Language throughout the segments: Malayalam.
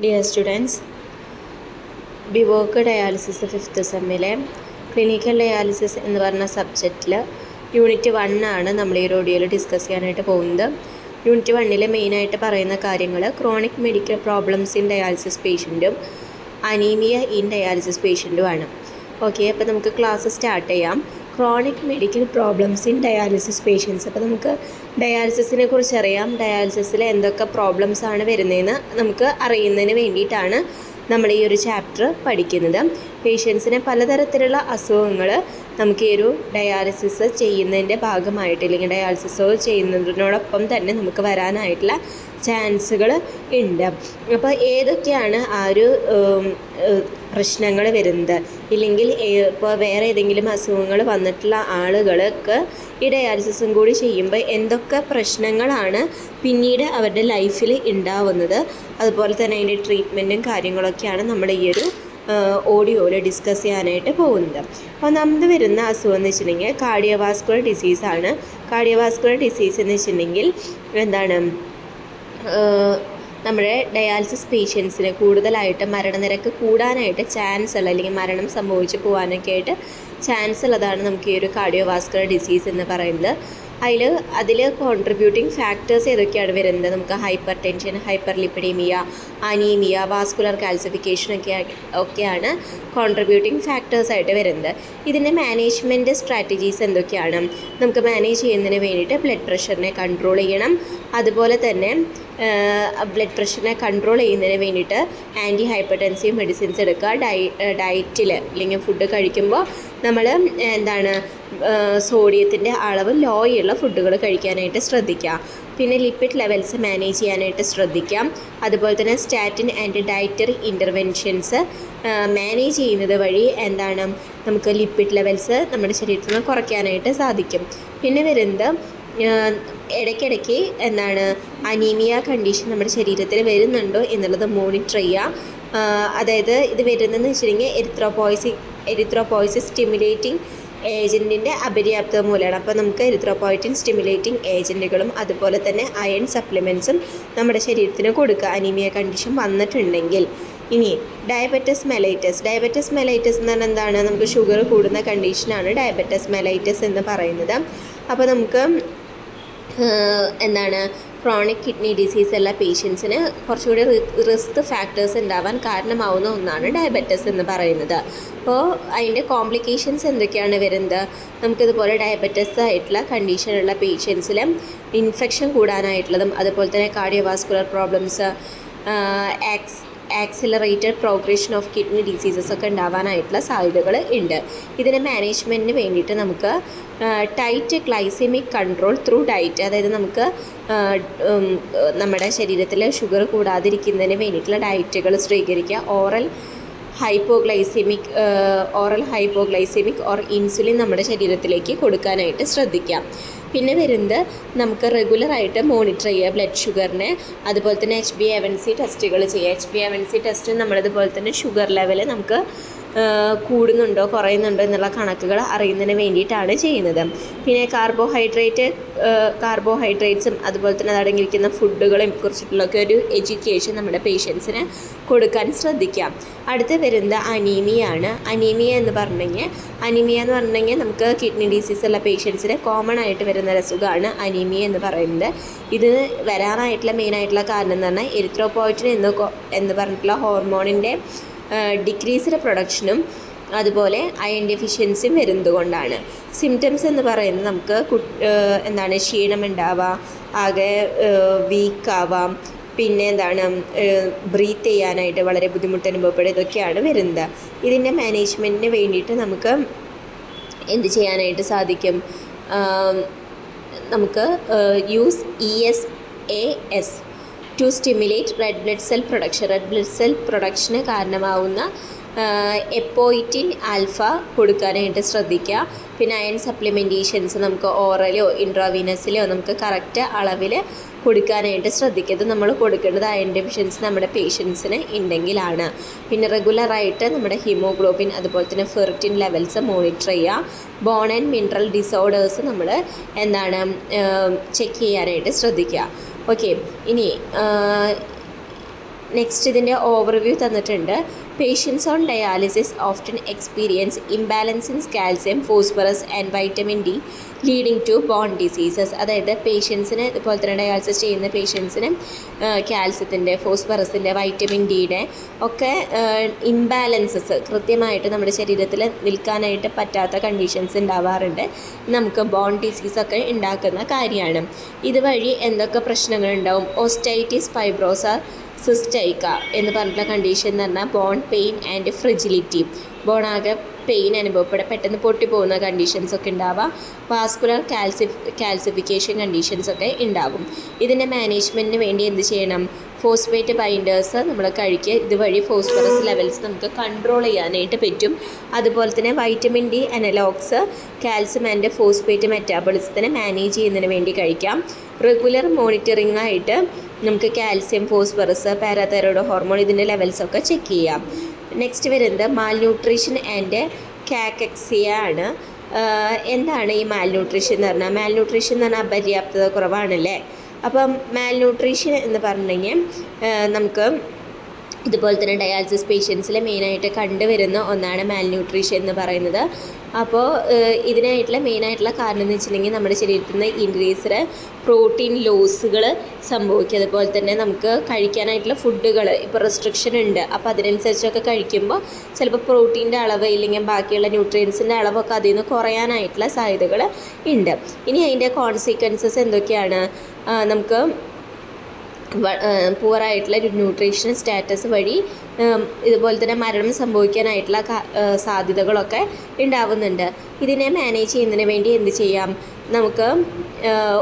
Dear students, BVoc dialysis fifth സെമ്മിലെ ക്ലിനിക്കൽ ഡയാലിസിസ് എന്ന് പറഞ്ഞ സബ്ജക്റ്റിൽ യൂണിറ്റ് 1 ആണ് നമ്മൾ ഈ വീഡിയോയിൽ ഡിസ്കസ് ചെയ്യാനായിട്ട് പോകുന്നത്. യൂണിറ്റ് 1 മെയിനായിട്ട് പറയുന്ന കാര്യങ്ങൾ chronic medical problems in dialysis പേഷ്യൻറ്റും അനീമിയ ഇൻ ഡയാലിസിസ് പേഷ്യൻറ്റുമാണ്. ഓക്കെ, അപ്പോൾ നമുക്ക് ക്ലാസ് സ്റ്റാർട്ട് ചെയ്യാം. Chronic medical problems in dialysis patients. അപ്പോൾ നമുക്ക് ഡയാലിസിസിനെ കുറിച്ച് അറിയാം. ഡയാലിസിസിൽ എന്തൊക്കെ പ്രോബ്ലംസ് ആണ് വരുന്നതെന്ന് നമുക്ക് അറിയുന്നതിന് വേണ്ടിയിട്ടാണ് നമ്മൾ ഈ ഒരു ചാപ്റ്റർ പഠിക്കുന്നത്. പേഷ്യൻസിന് പലതരത്തിലുള്ള അസുഖങ്ങൾ നമുക്ക് ഈ ഒരു ഡയാലിസിസ് ചെയ്യുന്നതിൻ്റെ ഭാഗമായിട്ട് അല്ലെങ്കിൽ ഡയാലിസിസ് ചെയ്യുന്നതിനോടൊപ്പം തന്നെ നമുക്ക് വരാനായിട്ടുള്ള ചാൻസുകൾ ഉണ്ട്. അപ്പോൾ ഏതൊക്കെയാണ് ആ ഒരു പ്രശ്നങ്ങൾ വരുന്നത്, ഇല്ലെങ്കിൽ ഇപ്പോൾ വേറെ ഏതെങ്കിലും അസുഖങ്ങൾ വന്നിട്ടുള്ള ആളുകൾക്ക് ഈ ഡയാലിസിസും കൂടി ചെയ്യുമ്പോൾ എന്തൊക്കെ പ്രശ്നങ്ങളാണ് പിന്നീട് അവരുടെ ലൈഫിൽ ഉണ്ടാവുന്നത്, അതുപോലെ തന്നെ അതിൻ്റെ ട്രീറ്റ്മെൻറ്റും കാര്യങ്ങളൊക്കെയാണ് നമ്മൾ ഈ ഒരു ഓഡിയോയിൽ ഡിസ്കസ് ചെയ്യാനായിട്ട് പോകുന്നത്. അപ്പോൾ നമുക്ക് വരുന്ന അസുഖം എന്ന് വെച്ചിട്ടുണ്ടെങ്കിൽ കാർഡിയോവാസ്കുലർ ഡിസീസാണ്. കാർഡിയോവാസ്കുലർ ഡിസീസ് എന്ന് വെച്ചിട്ടുണ്ടെങ്കിൽ എന്താണ്, നമ്മുടെ ഡയാലിസിസ് പേഷ്യൻസിന് കൂടുതലായിട്ട് മരണനിരക്ക് കൂടാനായിട്ട് ചാൻസ് ഉള്ള അല്ലെങ്കിൽ മരണം സംഭവിച്ചു പോകാനൊക്കെ ആയിട്ട് ചാൻസ് ഉള്ളതാണ് നമുക്ക് ഈ ഒരു കാർഡിയോവാസ്കുലർ ഡിസീസ് എന്ന് പറയുന്നത്. അതിൽ കോൺട്രിബ്യൂട്ടിംഗ് ഫാക്ടേഴ്സ് ഏതൊക്കെയാണ് വരുന്നത്, നമുക്ക് hyper tension, hyper lipidaemia, anaemia, vascular calcification ഒക്കെയാണ് കോൺട്രിബ്യൂട്ടിംഗ് ഫാക്ടേഴ്സായിട്ട് വരുന്നത്. ഇതിൻ്റെ മാനേജ്മെൻറ്റ് സ്ട്രാറ്റജീസ് എന്തൊക്കെയാണ്, നമുക്ക് മാനേജ് ചെയ്യുന്നതിന് വേണ്ടിയിട്ട് ബ്ലഡ് പ്രഷറിനെ കൺട്രോൾ ചെയ്യണം. അതുപോലെ തന്നെ ബ്ലഡ് പ്രഷറിനെ കൺട്രോൾ ചെയ്യുന്നതിന് വേണ്ടിയിട്ട് ആൻറ്റി ഹൈപ്പർടെൻസീവ് മെഡിസിൻസ് എടുക്കുക. ഡയറ്റിൽ അല്ലെങ്കിൽ ഫുഡ് കഴിക്കുമ്പോൾ നമ്മൾ എന്താണ് സോഡിയത്തിൻ്റെ അളവ് ലോയുള്ള ഫുഡുകൾ കഴിക്കാനായിട്ട് ശ്രദ്ധിക്കുക. പിന്നെ ലിപ്പിഡ് ലെവൽസ് മാനേജ് ചെയ്യാനായിട്ട് ശ്രദ്ധിക്കാം. അതുപോലെ തന്നെ statin and dietary interventions manage ചെയ്യുന്നത് വഴി എന്താണ് നമുക്ക് ലിപ്പിഡ് ലെവൽസ് നമ്മുടെ ശരീരത്തിൽ നിന്ന് കുറയ്ക്കാനായിട്ട് സാധിക്കും. പിന്നെ വരുന്നത് ഇടയ്ക്കിടയ്ക്ക് എന്താണ് അനീമിയ കണ്ടീഷൻ നമ്മുടെ ശരീരത്തിൽ വരുന്നുണ്ടോ എന്നുള്ളത് മോണിറ്റർ ചെയ്യുക. അതായത് ഇത് വരുന്നതെന്ന് വെച്ചിട്ടുണ്ടെങ്കിൽ എരിത്രോപോയിസിസ് സ്റ്റിമുലേറ്റിംഗ് ഏജൻറ്റിൻ്റെ അപര്യാപ്തത മൂലമാണ്. അപ്പോൾ നമുക്ക് എരിത്രോപോയിറ്റിൻ സ്റ്റിമുലേറ്റിംഗ് ഏജൻറ്റുകളും അതുപോലെ തന്നെ അയൺ സപ്ലിമെൻറ്റ്സും നമ്മുടെ ശരീരത്തിന് കൊടുക്കുക അനീമിയ കണ്ടീഷൻ വന്നിട്ടുണ്ടെങ്കിൽ. ഇനി ഡയബറ്റിസ് മെലൈറ്റസ് എന്ന് പറഞ്ഞാൽ എന്താണ്, നമുക്ക് ഷുഗർ കൂടുന്ന കണ്ടീഷനാണ് ഡയബറ്റിസ് മെലൈറ്റസ് എന്ന് പറയുന്നത്. അപ്പോൾ നമുക്ക് എന്താണ് ക്രോണിക് കിഡ്നി ഡിസീസ് ഉള്ള പേഷ്യൻസിന് കുറച്ചുകൂടി റിസ്ക് ഫാക്ടേഴ്സ് ഉണ്ടാവാൻ കാരണമാവുന്ന ഒന്നാണ് ഡയബറ്റിസ് എന്ന് പറയുന്നത്. അപ്പോൾ അതിൻ്റെ കോംപ്ലിക്കേഷൻസ് എന്തൊക്കെയാണ് വരുന്നത്, നമുക്കിതുപോലെ ഡയബറ്റിസ് ആയിട്ടുള്ള കണ്ടീഷനുള്ള പേഷ്യൻസിൽ ഇൻഫെക്ഷൻ കൂടാനായിട്ടുള്ളതും അതുപോലെ തന്നെ cardiovascular problems, accelerated progression of kidney diseases ഒക്കെ ഉണ്ടാവാനായിട്ടുള്ള സാധ്യതകൾ ഉണ്ട്. ഇതിന് മാനേജ്മെൻറ്റിന് വേണ്ടിയിട്ട് നമുക്ക് tight glycemic control through diet, അതായത് നമുക്ക് നമ്മുടെ ശരീരത്തിൽ ഷുഗർ കൂടാതിരിക്കുന്നതിന് വേണ്ടിയിട്ടുള്ള ഡയറ്റുകൾ സ്വീകരിക്കുക. ഓറൽ ഹൈപ്പോഗ്ലൈസെമിക് ഓർ ഇൻസുലിൻ നമ്മുടെ ശരീരത്തിലേക്ക് കൊടുക്കാനായിട്ട് ശ്രദ്ധിക്കാം. പിന്നെ വരുന്നത് നമുക്ക് റെഗുലറായിട്ട് മോണിറ്റർ ചെയ്യുക ബ്ലഡ് ഷുഗറിനെ, അതുപോലെ തന്നെ HbA1c ടെസ്റ്റുകൾ ചെയ്യുക. HbA1c ടെസ്റ്റ് നമ്മളിതുപോലെ തന്നെ ഷുഗർ ലെവൽ നമുക്ക് കൂടുന്നുണ്ടോ കുറയുന്നുണ്ടോ എന്നുള്ള കണക്കുകൾ അറിയുന്നതിന് വേണ്ടിയിട്ടാണ് ചെയ്യുന്നത്. പിന്നെ കാർബോഹൈഡ്രേറ്റ്സും അതുപോലെ തന്നെ അതടങ്ങിയിരിക്കുന്ന ഫുഡുകളെയും കുറിച്ചിട്ടുള്ളൊക്കെ ഒരു എഡ്യൂക്കേഷൻ നമ്മുടെ പേഷ്യൻസിന് കൊടുക്കാൻ ശ്രദ്ധിക്കാം. അടുത്ത് വരുന്നത് അനീമിയാണ്. അനീമിയ എന്ന് പറഞ്ഞെങ്കിൽ നമുക്ക് കിഡ്നി ഡിസീസ് ഉള്ള പേഷ്യൻസിന് കോമൺ ആയിട്ട് വരുന്ന ഒരു അസുഖമാണ് അനീമിയ എന്ന് പറയുന്നത്. ഇത് വരാനായിട്ടുള്ള മെയിനായിട്ടുള്ള കാരണം എന്ന് പറഞ്ഞാൽ എരിത്രോപോയിറ്റിൻ എന്ന് പറഞ്ഞിട്ടുള്ള ഹോർമോണിൻ്റെ ഡിക്രീസ്ഡ് പ്രൊഡക്ഷനും അതുപോലെ അയൺ ഡെഫിഷ്യൻസിയും വരുന്നത് കൊണ്ടാണ്. സിംറ്റംസ് എന്ന് പറയുന്നത് നമുക്ക് എന്താണ് ക്ഷീണം ഉണ്ടാവാം, ആകെ വീക്കാവാം, പിന്നെ എന്താണ് ബ്രീത്ത് ചെയ്യാനായിട്ട് വളരെ ബുദ്ധിമുട്ട് അനുഭവപ്പെടുക, ഇതൊക്കെയാണ് വരുന്നത്. ഇതിൻ്റെ മാനേജ്മെൻറ്റിന് വേണ്ടിയിട്ട് നമുക്ക് എന്ത് ചെയ്യാനായിട്ട് സാധിക്കും, നമുക്ക് use ESAS to stimulate red blood cell പ്രൊഡക്ഷന് കാരണമാവുന്ന എപ്പോയിറ്റിൻ ആൽഫ കൊടുക്കാനായിട്ട് ശ്രദ്ധിക്കുക. പിന്നെ അയൺ സപ്ലിമെൻറ്റേഷൻസ് നമുക്ക് ഓറലോ ഇൻട്രാവീനസിലോ നമുക്ക് കറക്റ്റ് അളവിൽ കൊടുക്കാനായിട്ട് ശ്രദ്ധിക്കുക. ഇത് നമ്മൾ കൊടുക്കേണ്ടത് അയൺ ഡെഫിഷ്യൻസി നമ്മുടെ പേഷ്യൻസിന് ഉണ്ടെങ്കിലാണ്. പിന്നെ റെഗുലറായിട്ട് നമ്മുടെ ഹീമോഗ്ലോബിൻ അതുപോലെ തന്നെ ഫെറിറ്റിൻ ലെവൽസ് മോണിറ്റർ ചെയ്യുക. ബോൺ ആൻഡ് മിനറൽ ഡിസോർഡേഴ്സ് നമ്മൾ ചെക്ക് ചെയ്യാനായിട്ട് ശ്രദ്ധിക്കുക. ഓക്കെ, ഇനി നെക്സ്റ്റ് ഇതിൻ്റെ ഓവർവ്യൂ തന്നിട്ടുണ്ട്. Patients on dialysis often experience imbalance in calcium, phosphorus and vitamin D leading to bone diseases. അതായത് പേഷ്യൻസിന് ഇതുപോലെ തന്നെ ഡയാലിസിസ് ചെയ്യുന്ന പേഷ്യൻസിന് കാൽസ്യത്തിൻ്റെ, ഫോസ്ഫറസിൻ്റെ, വൈറ്റമിൻ ഡിയുടെ ഒക്കെ ഇംബാലൻസസ് കൃത്യമായിട്ട് നമ്മുടെ ശരീരത്തിൽ നിൽക്കാനായിട്ട് പറ്റാത്ത കണ്ടീഷൻസ് ഉണ്ടാവാറുണ്ട്. നമുക്ക് ബോൺ ഡിസീസൊക്കെ ഉണ്ടാക്കുന്ന കാര്യമാണ്. ഇതുവഴി എന്തൊക്കെ പ്രശ്നങ്ങളുണ്ടാവും? ഓസ്റ്റൈറ്റിസ് ഫൈബ്രോസ സിസ്റ്റൈക്ക എന്ന് പറഞ്ഞിട്ടുള്ള കണ്ടീഷൻ എന്ന് പറഞ്ഞാൽ ബോൺ പെയിൻ ആൻഡ് ഫ്രിജിലിറ്റി, ബോണാകെ പെയിൻ അനുഭവപ്പെടുക, പെട്ടെന്ന് പൊട്ടിപ്പോകുന്ന കണ്ടീഷൻസൊക്കെ ഉണ്ടാവുക. വാസ്കുലർ കാൽസിഫിക്കേഷൻ കണ്ടീഷൻസൊക്കെ ഉണ്ടാകും. ഇതിൻ്റെ മാനേജ്മെൻറ്റിന് വേണ്ടി എന്ത് ചെയ്യണം? ഫോസ്ഫേറ്റ് ബൈൻഡേഴ്സ് നമ്മൾ കഴിക്കുക. ഇതുവഴി ഫോസ്ഫറസ് ലെവൽസ് നമുക്ക് കൺട്രോൾ ചെയ്യാനായിട്ട് പറ്റും. അതുപോലെ തന്നെ vitamin D analogues calcium and phosphate മെറ്റാബോളിസത്തിനെ മാനേജ് ചെയ്യുന്നതിന് വേണ്ടി കഴിക്കാം. റെഗുലർ മോണിറ്ററിംഗ് ആയിട്ട് നമുക്ക് കാൽസ്യം, ഫോസ്ഫറസ്, പാരാതൈറോയ്ഡ് ഹോർമോൺ ഇതിൻ്റെ ലെവൽസൊക്കെ ചെക്ക് ചെയ്യാം. നെക്സ്റ്റ് വരുന്നത് മാൽന്യൂട്രീഷൻ ആൻഡ് കാക്കക്സിയ ആണ്. എന്താണ് ഈ മാൽന്യൂട്രീഷൻ എന്ന് പറഞ്ഞാൽ? മാൽന്യൂട്രീഷൻ എന്ന് പറഞ്ഞാൽ അപര്യാപ്തത കുറവാണല്ലേ. അപ്പം മാൽന്യൂട്രീഷൻ എന്ന് പറഞ്ഞെങ്കിൽ നമുക്ക് ഇതുപോലെ തന്നെ ഡയാലിസിസ് പേഷ്യൻസിൽ മെയിനായിട്ട് കണ്ടുവരുന്ന ഒന്നാണ് മാൽന്യൂട്രീഷൻ എന്ന് പറയുന്നത്. അപ്പോൾ ഇതിനായിട്ടുള്ള മെയിനായിട്ടുള്ള കാരണം എന്ന് വെച്ചിട്ടുണ്ടെങ്കിൽ നമ്മുടെ ശരീരത്തിൽ നിന്ന് ഇൻക്രീസ്ഡ് പ്രോട്ടീൻ ലോസുകൾ സംഭവിക്കും. അതുപോലെ തന്നെ നമുക്ക് കഴിക്കാനായിട്ടുള്ള ഫുഡുകൾ ഇപ്പോൾ റെസ്ട്രിക്ഷൻ ഉണ്ട്. അപ്പോൾ അതിനനുസരിച്ചൊക്കെ കഴിക്കുമ്പോൾ ചിലപ്പോൾ പ്രോട്ടീൻ്റെ അളവ് ഇല്ലെങ്കിൽ ബാക്കിയുള്ള ന്യൂട്രിയൻസിൻ്റെ അളവൊക്കെ അതിൽ നിന്ന് കുറയാനായിട്ടുള്ള സാധ്യതകൾ ഉണ്ട്. ഇനി അതിൻ്റെ കോൺസിക്വൻസസ് എന്തൊക്കെയാണ്? നമുക്ക് പുവറായിട്ടുള്ള ന്യൂട്രീഷൻ സ്റ്റാറ്റസ് വഴി ഇതുപോലെ തന്നെ മരണം സംഭവിക്കാനായിട്ടുള്ള സാധ്യതകളൊക്കെ ഉണ്ടാവുന്നുണ്ട്. ഇതിനെ മാനേജ് ചെയ്യുന്നതിന് വേണ്ടി എന്ത് ചെയ്യാം? നമുക്ക്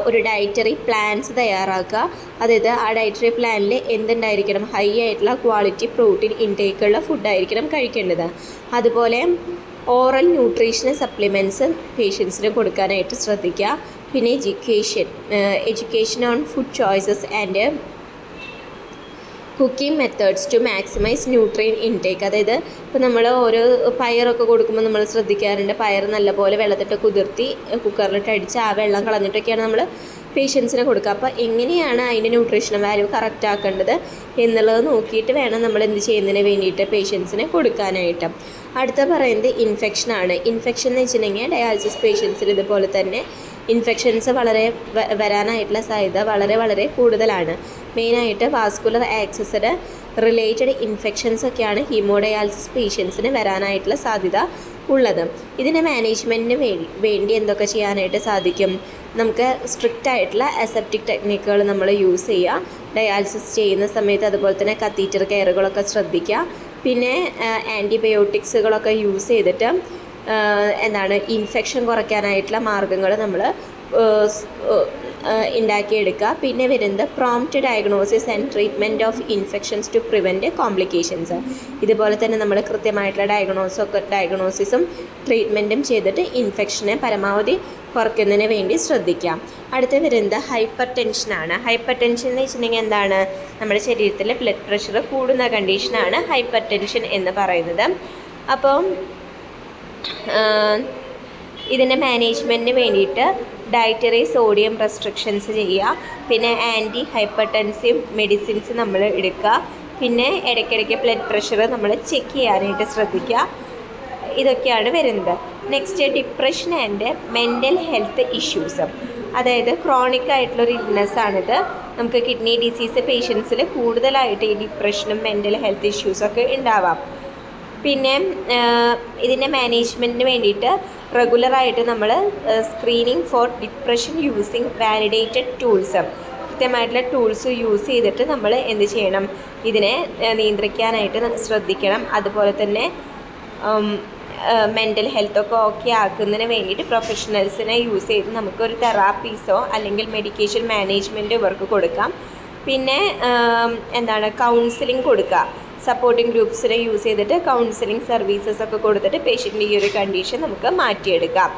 ഒരു ഡയറ്ററി പ്ലാൻസ് തയ്യാറാക്കുക. അതായത് ആ ഡയറ്ററി പ്ലാനിൽ എന്തുണ്ടായിരിക്കണം? ഹൈ ആയിട്ടുള്ള ക്വാളിറ്റി പ്രോട്ടീൻ ഇൻടേക്കുള്ള ഫുഡായിരിക്കണം കഴിക്കേണ്ടത്. അതുപോലെ ഓറൽ ന്യൂട്രീഷണൽ സപ്ലിമെൻറ്റ്സ് പേഷ്യൻസിന് കൊടുക്കാനായിട്ട് ശ്രദ്ധിക്കുക. പിന്നെ education on food choices and cooking methods to maximise nutrient intake. അതായത് ഇപ്പോൾ നമ്മൾ ഓരോ പയറൊക്കെ കൊടുക്കുമ്പോൾ നമ്മൾ ശ്രദ്ധിക്കാറുണ്ട്, പയർ നല്ലപോലെ വെള്ളത്തിട്ട് കുതിർത്തി കുക്കറിലിട്ട് അടിച്ച് ആ വെള്ളം കളഞ്ഞിട്ടൊക്കെയാണ് നമ്മൾ പേഷ്യൻസിന് കൊടുക്കുക. അപ്പോൾ എങ്ങനെയാണ് അതിൻ്റെ ന്യൂട്രീഷണൽ വാല്യൂ കറക്റ്റ് ആക്കേണ്ടത് എന്നുള്ളത് നോക്കിയിട്ട് വേണം നമ്മൾ എന്ത് ചെയ്യുന്നതിന് വേണ്ടിയിട്ട് പേഷ്യൻസിന് കൊടുക്കാനായിട്ട്. അടുത്ത പറയുന്നത് ഇൻഫെക്ഷനാണ്. ഇൻഫെക്ഷൻ എന്ന് വെച്ചിട്ടുണ്ടെങ്കിൽ ഡയാലിസിസ് പേഷ്യൻസിൽ ഇതുപോലെ തന്നെ ഇൻഫെക്ഷൻസ് വരാനായിട്ടുള്ള സാധ്യത വളരെ കൂടുതലാണ്. മെയിനായിട്ട് വാസ്കുലർ ആക്സസിന് റിലേറ്റഡ് ഇൻഫെക്ഷൻസ് ഒക്കെയാണ് ഹീമോഡയാലിസിസ് പേഷ്യൻസിന് വരാനായിട്ടുള്ള സാധ്യത ഉള്ളത്. ഇതിൻ്റെ മാനേജ്മെൻറ്റിന് വേണ്ടി എന്തൊക്കെ ചെയ്യാനായിട്ട് സാധിക്കും? നമുക്ക് സ്ട്രിക്റ്റ് ആയിട്ടുള്ള അസെപ്റ്റിക് ടെക്നിക്കുകൾ നമ്മൾ യൂസ് ചെയ്യുക ഡയാലിസിസ് ചെയ്യുന്ന സമയത്ത്. അതുപോലെ തന്നെ കത്തീറ്റർ കെയറുകളൊക്കെ ശ്രദ്ധിക്കുക. പിന്നെ ആൻറ്റിബയോട്ടിക്സുകളൊക്കെ യൂസ് ചെയ്തിട്ട് ഇൻഫെക്ഷൻ കുറയ്ക്കാനായിട്ടുള്ള മാർഗ്ഗങ്ങൾ നമ്മൾ ഉണ്ടാക്കിയെടുക്കുക. പിന്നെ വരുന്നത് prompt diagnosis and treatment of infections to prevent complications. ഇതുപോലെ തന്നെ നമ്മൾ കൃത്യമായിട്ടുള്ള ഡയഗ്നോസിസും ട്രീറ്റ്മെൻറ്റും ചെയ്തിട്ട് ഇൻഫെക്ഷനെ പരമാവധി കുറയ്ക്കുന്നതിന് വേണ്ടി ശ്രദ്ധിക്കാം. അടുത്ത വരുന്നത് ഹൈപ്പർ ടെൻഷനാണ്. ഹൈപ്പർ ടെൻഷൻ എന്ന് വെച്ചിട്ടുണ്ടെങ്കിൽ എന്താണ്? നമ്മുടെ ശരീരത്തിലെ ബ്ലഡ് പ്രഷർ കൂടുന്ന കണ്ടീഷനാണ് ഹൈപ്പർ ടെൻഷൻ എന്ന് പറയുന്നത്. അപ്പം ഇതിൻ്റെ മാനേജ്മെൻറ്റിന് വേണ്ടിയിട്ട് ഡയറ്ററി സോഡിയം റെസ്ട്രിക്ഷൻസ് ചെയ്യുക. പിന്നെ ആൻറ്റി ഹൈപ്പർടെൻസീവ് മെഡിസിൻസ് നമ്മൾ എടുക്കുക. പിന്നെ ഇടയ്ക്കിടയ്ക്ക് ബ്ലഡ് പ്രഷർ നമ്മൾ ചെക്ക് ചെയ്യാനായിട്ട് ശ്രദ്ധിക്കുക. ഇതൊക്കെയാണ് വരുന്നത്. Next depression and mental health issues. അതായത് ക്രോണിക് ആയിട്ടുള്ളൊരു ഇൽനെസ്സാണിത്. നമുക്ക് കിഡ്നി ഡിസീസ് പേഷ്യൻസിൽ കൂടുതലായിട്ട് ഈ ഡിപ്രഷനും മെൻ്റൽ ഹെൽത്ത് ഇഷ്യൂസൊക്കെ ഉണ്ടാവാം. പിന്നെ ഇതിൻ്റെ മാനേജ്മെൻറ്റിന് വേണ്ടിയിട്ട് റെഗുലറായിട്ട് നമ്മൾ screening four depression using validated tools, കൃത്യമായിട്ടുള്ള ടൂൾസ് യൂസ് ചെയ്തിട്ട് നമ്മൾ എന്ത് ചെയ്യണം? ഇതിനെ നിയന്ത്രിക്കാനായിട്ട് ശ്രദ്ധിക്കണം. അതുപോലെ തന്നെ മെൻ്റൽ ഹെൽത്തൊക്കെ ഓക്കെ ആക്കുന്നതിന് വേണ്ടിയിട്ട് പ്രൊഫഷണൽസിനെ യൂസ് ചെയ്ത് നമുക്കൊരു തെറാപ്പീസോ അല്ലെങ്കിൽ മെഡിക്കേഷൻ മാനേജ്മെൻറ്റോ ഇവർക്ക് കൊടുക്കാം. പിന്നെ കൗൺസിലിംഗ് കൊടുക്കുക. സപ്പോർട്ടിംഗ് ഗ്രൂപ്പ്സിനെ യൂസ് ചെയ്തിട്ട് കൗൺസിലിംഗ് സർവീസസ് ഒക്കെ കൊടുത്തിട്ട് പേഷ്യൻ്റിൻ്റെ ഈ ഒരു കണ്ടീഷൻ നമുക്ക് മാറ്റിയെടുക്കാം.